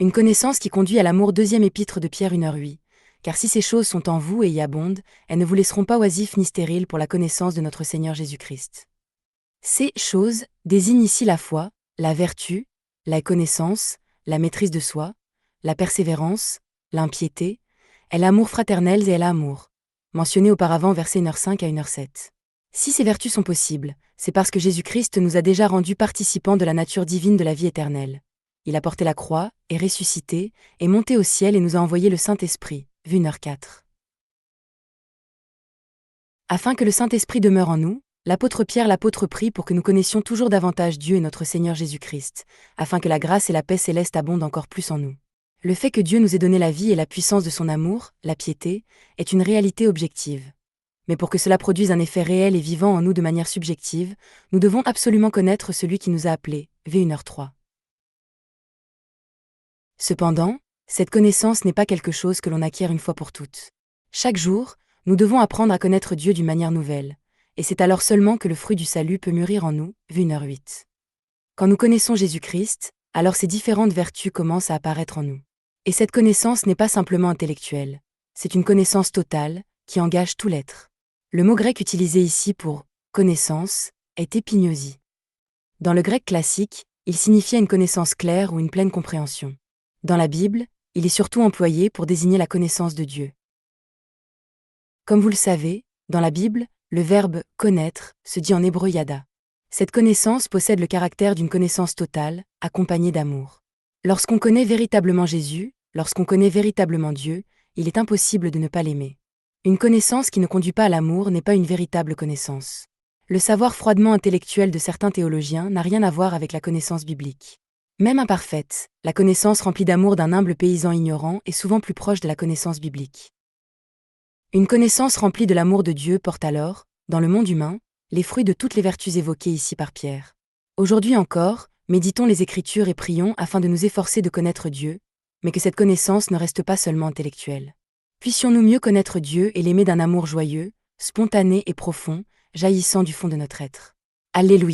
Une connaissance qui conduit à l'amour. Deuxième épître de Pierre 1h08. Car si ces choses sont en vous et y abondent, elles ne vous laisseront pas oisifs ni stériles pour la connaissance de notre Seigneur Jésus-Christ. Ces choses désignent ici la foi, la vertu, la connaissance, la maîtrise de soi, la persévérance, l'impiété, et l'amour fraternel et l'amour, mentionné auparavant versets 1h5 à 1h7. Si ces vertus sont possibles, c'est parce que Jésus-Christ nous a déjà rendus participants de la nature divine de la vie éternelle. Il a porté la croix, est ressuscité, est monté au ciel et nous a envoyé le Saint-Esprit, vu 1h4. Afin que le Saint-Esprit demeure en nous, l'apôtre Pierre prie pour que nous connaissions toujours davantage Dieu et notre Seigneur Jésus-Christ, afin que la grâce et la paix céleste abondent encore plus en nous. Le fait que Dieu nous ait donné la vie et la puissance de son amour, la piété, est une réalité objective. Mais pour que cela produise un effet réel et vivant en nous de manière subjective, nous devons absolument connaître celui qui nous a appelés, v 1h3. Cependant, cette connaissance n'est pas quelque chose que l'on acquiert une fois pour toutes. Chaque jour, nous devons apprendre à connaître Dieu d'une manière nouvelle, et c'est alors seulement que le fruit du salut peut mûrir en nous, v 1h8. Quand nous connaissons Jésus-Christ, alors ces différentes vertus commencent à apparaître en nous. Et cette connaissance n'est pas simplement intellectuelle, c'est une connaissance totale, qui engage tout l'être. Le mot grec utilisé ici pour « connaissance » est épignosie. Dans le grec classique, il signifiait une connaissance claire ou une pleine compréhension. Dans la Bible, il est surtout employé pour désigner la connaissance de Dieu. Comme vous le savez, dans la Bible, le verbe « connaître » se dit en hébreu yada. Cette connaissance possède le caractère d'une connaissance totale, accompagnée d'amour. Lorsqu'on connaît véritablement Jésus, lorsqu'on connaît véritablement Dieu, il est impossible de ne pas l'aimer. Une connaissance qui ne conduit pas à l'amour n'est pas une véritable connaissance. Le savoir froidement intellectuel de certains théologiens n'a rien à voir avec la connaissance biblique. Même imparfaite, la connaissance remplie d'amour d'un humble paysan ignorant est souvent plus proche de la connaissance biblique. Une connaissance remplie de l'amour de Dieu porte alors, dans le monde humain, les fruits de toutes les vertus évoquées ici par Pierre. Aujourd'hui encore, méditons les Écritures et prions afin de nous efforcer de connaître Dieu, mais que cette connaissance ne reste pas seulement intellectuelle. Puissions-nous mieux connaître Dieu et l'aimer d'un amour joyeux, spontané et profond, jaillissant du fond de notre être. Alléluia.